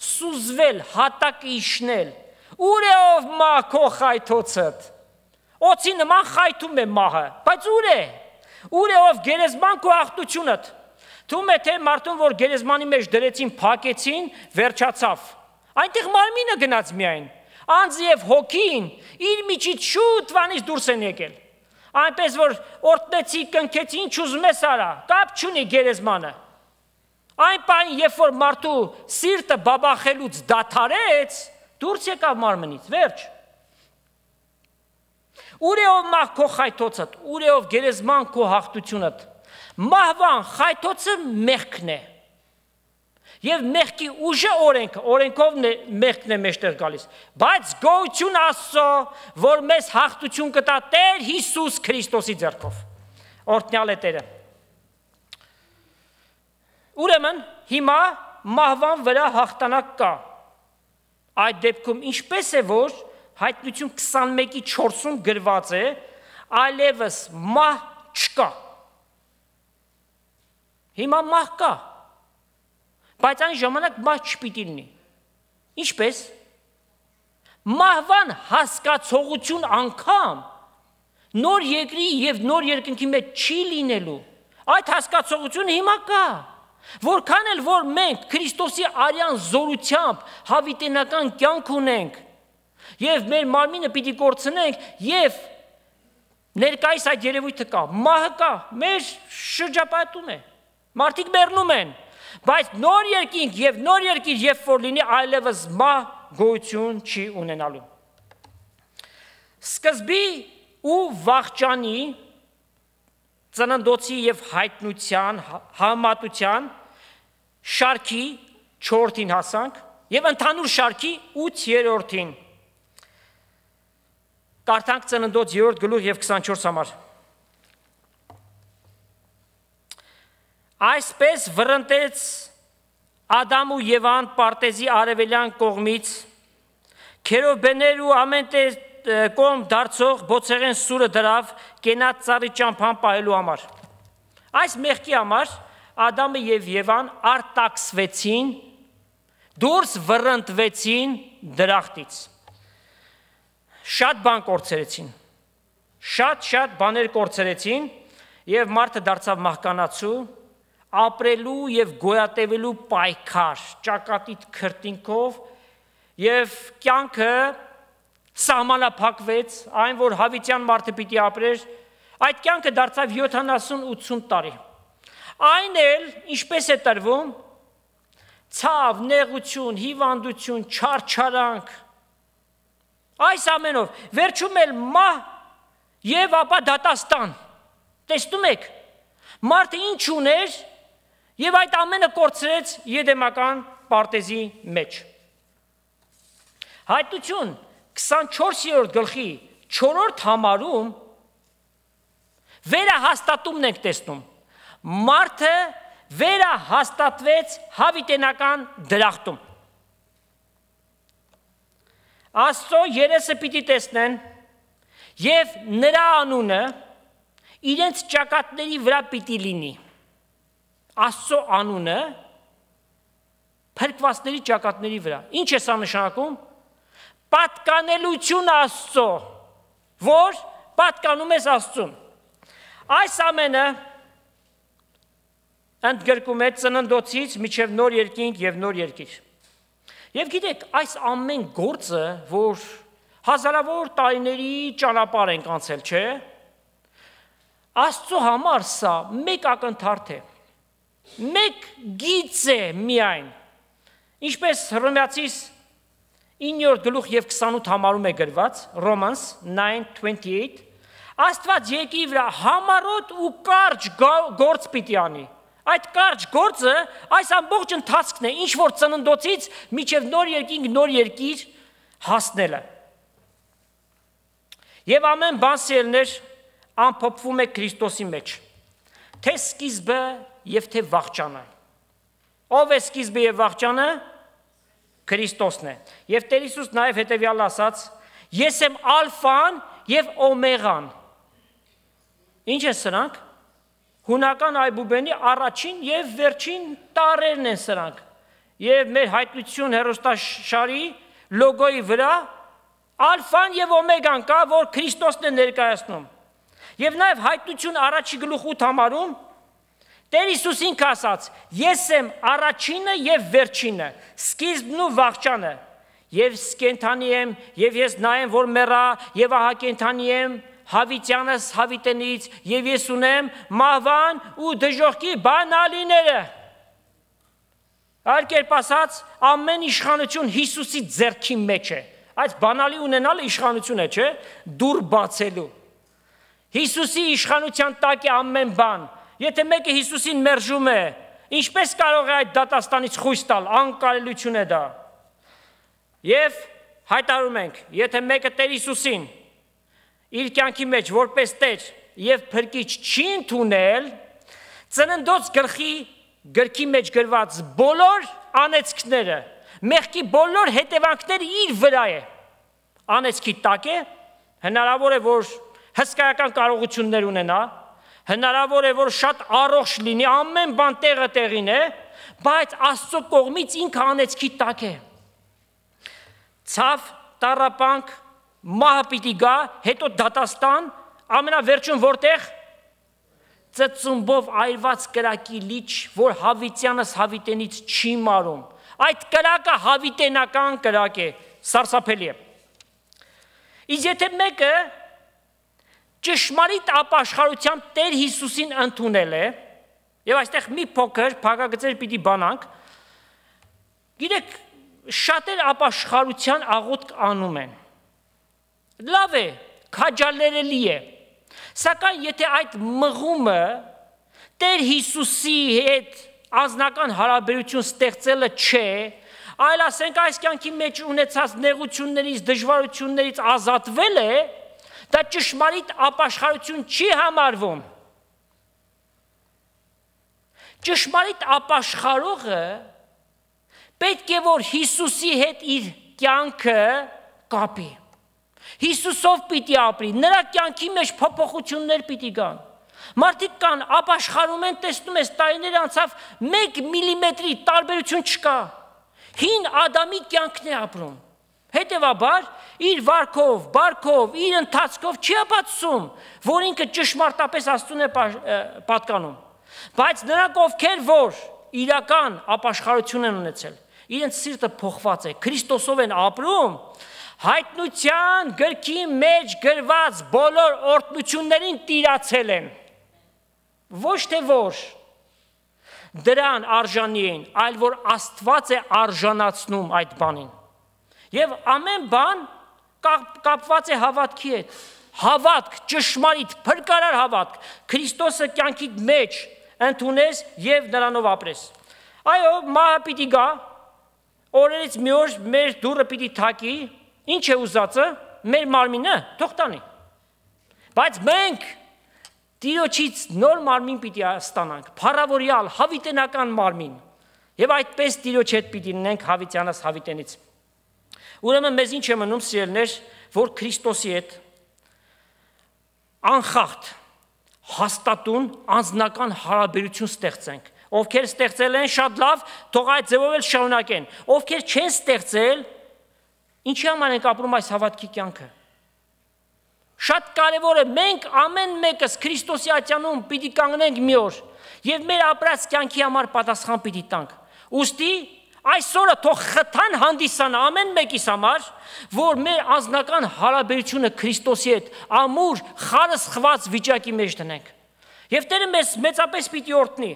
Speaker 2: Սուզվել, հատակը իջնել։ Ուր է ով մահ քո խայթոցդ։ Օծի նման խայթում է մահը, բայց ուր է։ Ուր է ով գերեզման քո հաղթությունդ։ Թվում է թե մարդուն, որ գերեզմանի մեջ դրեցին, փակեցին, վերջացավ։ Այնտեղ մարմինը գնաց միայն։ Անձը եւ հոգին իր միջից շուտ վանից դուրս են եկել։ Այնպես որ օրտնեցի, կնքեցի, ինչ ուզում ես արա, կապ չունի գերեզմանը։ Այն պահին, երբ որ մարդու սիրտը բաբախելուց դադարեց, դուրս եկավ մարմնից, վերջ։ Ուր է ով մահ քո խայթոցդ, ուր է ով գերեզման քո հաղթությունդ։ Մահվան խայթոցը մեղքն է։ Եվ մեղքի ուժը օրենքը, օրենքով մեղքն է մեջտեղ գալիս։ Բայց գոհություն Աստծո, որ մեզ հաղթություն կտա Տեր Հիսուս Քրիստոսի ձեռքով։ Օրհնյալ է Տերը։ Ուրեմն հիմա մահվան վրա հաղթանակ կա։ Այդ դեպքում ինչպես է որ Հայտնություն 21:4-ում գրված է, այլևս մահ չկա։ Հիմա մահ կա։ Բայց այն ժամանակ մահ չպիտի լինի։ Ինչպես? Մահվան հասկացողություն անգամ նոր երկրի եւ նոր երկնքի մեջ չի լինելու։ Այդ հասկացողությունը հիմա կա։ Որքան էլ որ մենք Քրիստոսի արյան զորությամբ հավիտենական կյանք ունենք եւ մեր մարմինը պիտի կորցնենք եւ ներկայիս այդ երևույթը կա, մահը կա, մեր շրջապատում է։ Մարդիկ մեռնում են, բայց նոր երկինք եւ նոր երկիր երբ որ լինի այլևս մահ գոյություն չի ունենալու։ Սկզբի ու վախճանի ծննդոցի եւ հայտնության համատության շարքի 4-ին հասանք եւ ընդհանուր շարքի 8-րդին Կարդանք ծննդոց 3-րդ գլուխ եւ 24 համար Այսպես վռնդեց Ադամ ու Եվան Պարտեզի արևելյան կողմից քերովբեներ ու ամեն կողմ դարձող բոցեղեն սուրը դրավ կենաց ծառի ճամփան պահելու համար Այս մեղքի համար Ադամը եւ Եվան արտաքսվեցին դուրս վռնդվեցին դրախտից Շատ բան կորցրեցին շատ բաներ կորցրեցին եւ մարդը դարձավ մահկանացու ապրելու եւ գոյատևելու պայքար ճակատիտ քրտինքով եւ կյանքը սահմանափակվեց այն որ հավիտյան մարդը պիտի ապրեր այդ կյանքը դարձավ 70-80 տարի այն էլ ինչպես է տրվում ցավ նեղություն հիվանդություն չարչարանք այս ամենով վերջում էլ մահ եւ ապա դատաստան տեսնում եք մարդը ինչ ուներ եւ այդ ամենը կորցրեց Եդեմական Պարտեզի մեջ Հայտնություն 24-րդ գլխի 4-րդ համարում վերահաստատումն ենք տեսնում մարդը վերահաստատվեց հավիտենական դրախտում Աստծո երեսը պիտի տեսնեն եւ նրա անունը իրենց ճակատների վրա պիտի լինի Աստծո անունը փրկվածների ճակատների վրա ինչ է սա նշանակում պատկանելություն Աստծո որ պատկանում ես Աստծուն այս ամենը ընդգրկում է ծննդոցից մինչև նոր երկինք եւ նոր երկիր Եվ գիտեք, այս ամեն գործը, որ հազարավոր տարիների ճանապարհ ենք անցել, չէ՞, Աստծո համար սա մեկ ակնթարթ է, մեկ գիծ է միայն, ինչպես Հռոմեացիս 9-րդ գլուխ եւ 28 համարում է գրված, Romans 9:28, Աստված երկրի վրա համառոտ ու կարճ գործ պիտի անի, Այդ կարճ գործը այս ամբողջ ընթացքն է, ինչ որ ծննդոցից մինչև նոր երկինք, նոր երկիր հասնելը։ Եվ ամեն բան սիրելիներ ամփոփվում է Քրիստոսի մեջ։ Թե սկիզբը եւ թե վախճանը։ Ով է սկիզբը եւ վախճանը։ Քրիստոսն է։ Եվ Տեր Հիսուս նաեւ հետեւյալ ասաց. Ես եմ ալֆան եւ օմեգան։ Ինչ է սրանք։ Հունական այբուբենի առաջին եւ վերջին տառերն են սրանք։ Եվ մեր հայտնություն հերոստաշարի լոգոյի վրա ալֆան եւ օմեգան կա, որ Քրիստոսն է ներկայացնում։ Եվ նաեւ հայտնություն առաջի գլուխ 8 համարում Տեր Հիսուս ինքը ասաց. Ես եմ առաջինը եւ վերջինը, սկիզբն ու վախճանը։ Եվ կենդանի եմ, եւ ես նա եմ, որ մեռա, եւ ահա կենդանի եմ, հավիտյանս հավիտենից, եւ ես ունեմ մահվան ու դժոխքի բանալիները։ Այլ կերպ ասած, ամեն իշխանություն Հիսուսի ձեռքի մեջ է։ Այդ բանալի ունենալը իշխանություն է, չէ՞, դուռ բացելու։ Հիսուսի իշխանության տակ է ամեն բան։ Եթե մեկը Հիսուսին մերժում է, ինչպես կարող է այդ դատաստանից խույս տալ, անկարելիություն է դա։ Եվ հայտարարում ենք, եթե մեկը Տեր Հիսուսին իր կյանքի մեջ որպես Տեր եւ Փրկիչ չի ընդունել, ծննդոց գրքի մեջ գրված բոլոր անեծքները, մեղքի բոլոր հետևանքները իր վրա է։ Անեծքի տակ է, հնարավոր է, որ հսկայական կարողություններ ունենա, հնարավոր է, որ շատ առողջ լինի, ամեն բան տեղը տեղին է, բայց Աստծո կողմից ինքը անեծքի տակ է։ Ցավ, տառապանք, մահը պիտի գա, հետո դատաստան, ամենավերջում որտեղ ծծումբով այրված կրակի լիճ, որ հավիտյանս հավիտենից չի մարում։ Այդ կրակը հավիտենական կրակ է, սարսափելի է։ Իսկ եթե մեկը ճշմարիտ ապաշխարությամբ Տեր Հիսուսին ընդունել է, եւ այստեղ մի փոքր փակագծեր պիտի բանանք, գիտեք, շատեր ապաշխարության աղոթք անում են։ Լավ է, քաջալերելի է, սակայն եթե այդ մղումը Տեր Հիսուսի հետ անձնական հարաբերություն ստեղծելը չէ, այլ ասենք այս կյանքի մեջ ունեցած նեղություններից, դժվարություններից ազատվել է, դա ճշմարիտ ապաշխարություն չի համարվում։ Ճշմարիտ ապաշխարողը պետք է որ Հիսուսի հետ իր կյանքը կապի։ Հիսուսով պիտի ապրի, նրա կյանքի մեջ փոփոխություններ պիտի գան։ Մարդիկ կան, ապաշխարում են, տեսնում ես, տարիներ անցավ 1 միլիմետրի տարբերություն չկա։ Հին Ադամի կյանքն է ապրում։ Հետևաբար, իր վարքով, բարքով, իր ընթացքով չի ապացուցում, որ ինքը ճշմարտապես Աստծուն է պատկանում։ Բայց նրանք ովքեր որ իրական ապաշխարություն են ունեցել, իրենց սիրտը փոխված է, Քրիստոսով են ապրում, հայտնության գրքի մեջ գրված բոլոր օրհնություններին տիրացել են։ Ոչ թե որ դրան արժանի են, այլ որ Աստված է արժանացնում այդ բանին։ Եվ ամեն բան կապված է հավատքի հետ։ Հավատք, ճշմարիտ, փրկարար հավատք, Քրիստոսը կյանքի մեջ ընդունես եւ նրանով ապրես։ Այո, մահը պիտի գա, օրերից մի օր մեր դուռը պիտի թակի, ինչ է ուզածը, մեր մարմինը թող տանի։ Բայց մենք Տիրոջից նոր մարմին պիտի ստանանք, փառավորյալ, հավիտենական մարմին։ Եվ այդպես Տիրոջ հետ պիտի լինենք հավիտյանս հավիտենից։ Ուրեմն մեզ ինչ է մնում, սիրելիներ, որ Քրիստոսի հետ անխախտ, հաստատուն, անձնական հարաբերություն ստեղծենք։ Ովքեր ստեղծել են շատ լավ, թող այդ ձևով էլ շարունակեն։ Ովքեր չեն ստեղծել, ինչի համար ենք ապրում այս հավատքի կյանքը։ Շատ կարևոր է, մենք ամեն մեկս Քրիստոսի ատյանում պիտի կանգնենք մի օր եւ մեր ապրած կյանքի համար պատասխան պիտի տանք։ Ուստի այսօրը թող խթան հանդիսանա ամեն մեկիս համար, որ մեր անձնական հարաբերությունը Քրիստոսի հետ ամուր, խարսխված վիճակի մեջ դնենք։ Եվ Տերը մեզ մեծապես պիտի օրհնի։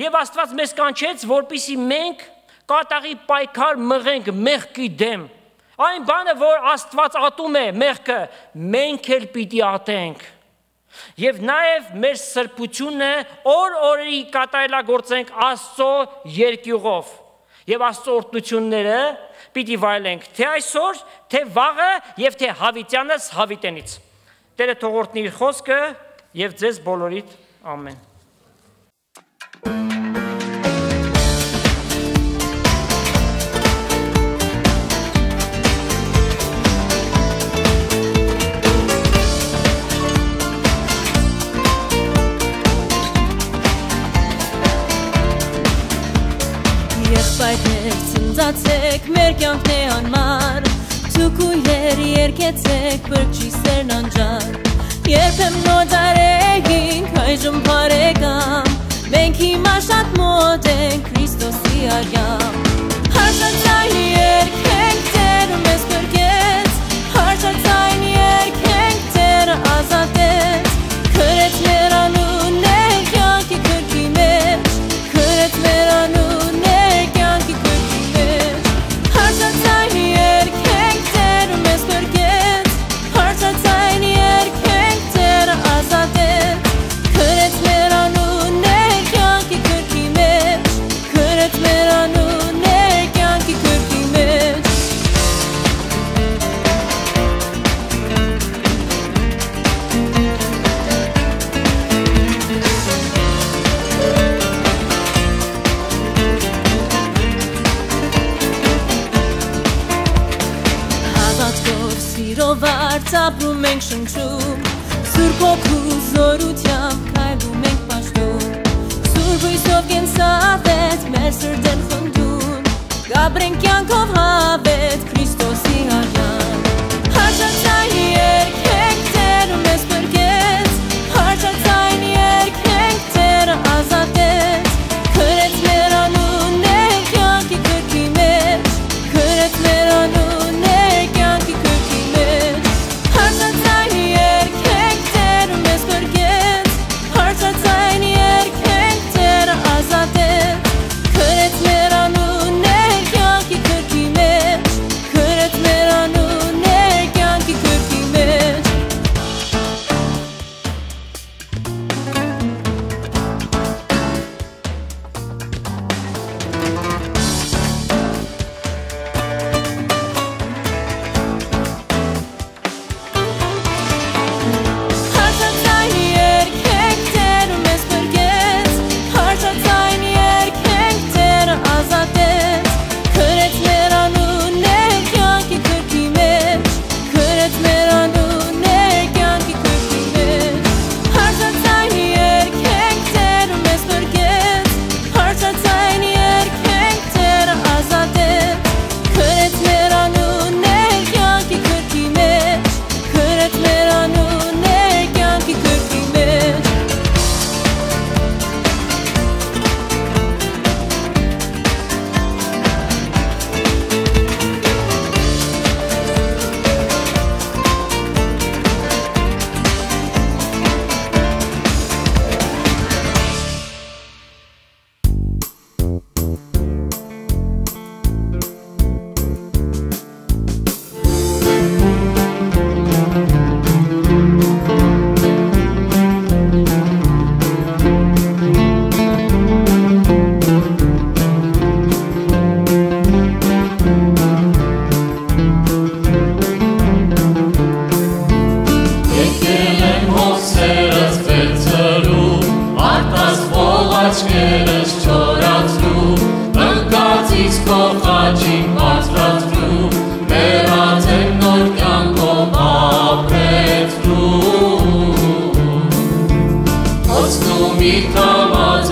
Speaker 2: Եվ Աստված մեզ կանչեց, որպեսզի մենք կատաղի պայքար մղենք մեղքի դեմ։ Այն բանը, որ Աստված ատում է մեղքը, մենք էլ պիտի ատենք։ Եվ նաև մեր սրբությունը օր-օրի կատարելագործենք Աստծո երկյուղով եւ Աստծո օրհնությունները պիտի վայելենք թե այսօր, թե վաղը եւ թե հավիտյանս հավիտենից։ Տերը թող օրհնի իր խոսքը եւ ձեզ բոլորիդ ամեն։
Speaker 1: Եղբայրներ ցնծացեք մեր կյանքն է անմար, Ցուկուներ երկեցեք բրճի սերն անջար, Երբեմն նոդարեինք այժմ բարեկամ, Մենք հիմա շատ մոտ ենք Քրիստոսի արյամ, Հարժանցայն երկենք Տերը մեզ փրկեց, Հարժանցայն երկենք Տերը ազատեց, Քրեց մեր անուններ կյանքի քրքի մեջ, Քրեց մեր անուններ կյանքի քրքի մեջ, Հարժանցայն երկենք Տերը մեզ փրկեց, Հարժանցայն երկենք Տերը ազատեց, Քրեց մեր անուններ կյանքի քրքի մեջ, Քրեց մեր անուններ կյանքի քրքի մեջ։ Հավատքով սիրով արծապրում ենք շնչում, Սուրբ Հոգու զորությամբ քայլում ենք պաշտում, Սուրբ հույսով կենսավետ մեր սրտեն խնդում, Գաբրենք կյանքով հավետ Քրիստոսի արյան, Հարժանցայն երկենք Տերը մեզ փրկեց, Հարժանցայն երկենք Տերը ազատեց, Քրեց մեր անուններ կյանքի քրքի մեջ, Քրեց մեր անուններ կյանքի քրքի մեջ, Հարժանցայն երկենք Տերը մեզ փրկեց, Հարժանցայն երկենք Տերը ազատեց, Քրեց մեր անուններ կյանքի քրքի մեջ, Քրեց մեր անուններ կյանքի քրքի մեջ։ Հարժանցայն երկենք Տերը մեզ փրկեց, Հարժանցայն երկենք Տերը ազատեց, Քրեց մեր անուններ կյանքի քրքի մեջ, Քրեց մեր անուններ կյանքի քրքի մեջ, Հարժանցայն երկենք Տերը մեզ փրկեց, Հարժանցայն երկենք Տերը ազատեց, Քրեց մեր անուններ կյանքի քրքի մեջ, Քրեց մեր անուններ կյանքի քրքի մեջ։
Speaker 3: Եկել եմ հոսերս վերցրու, արտասվող աչքերս չորացրու, ընկածից քո խաչին բարձրացրու, մեռած եմ նոր կյանքով ապրեցրու, հոսնում իր թամած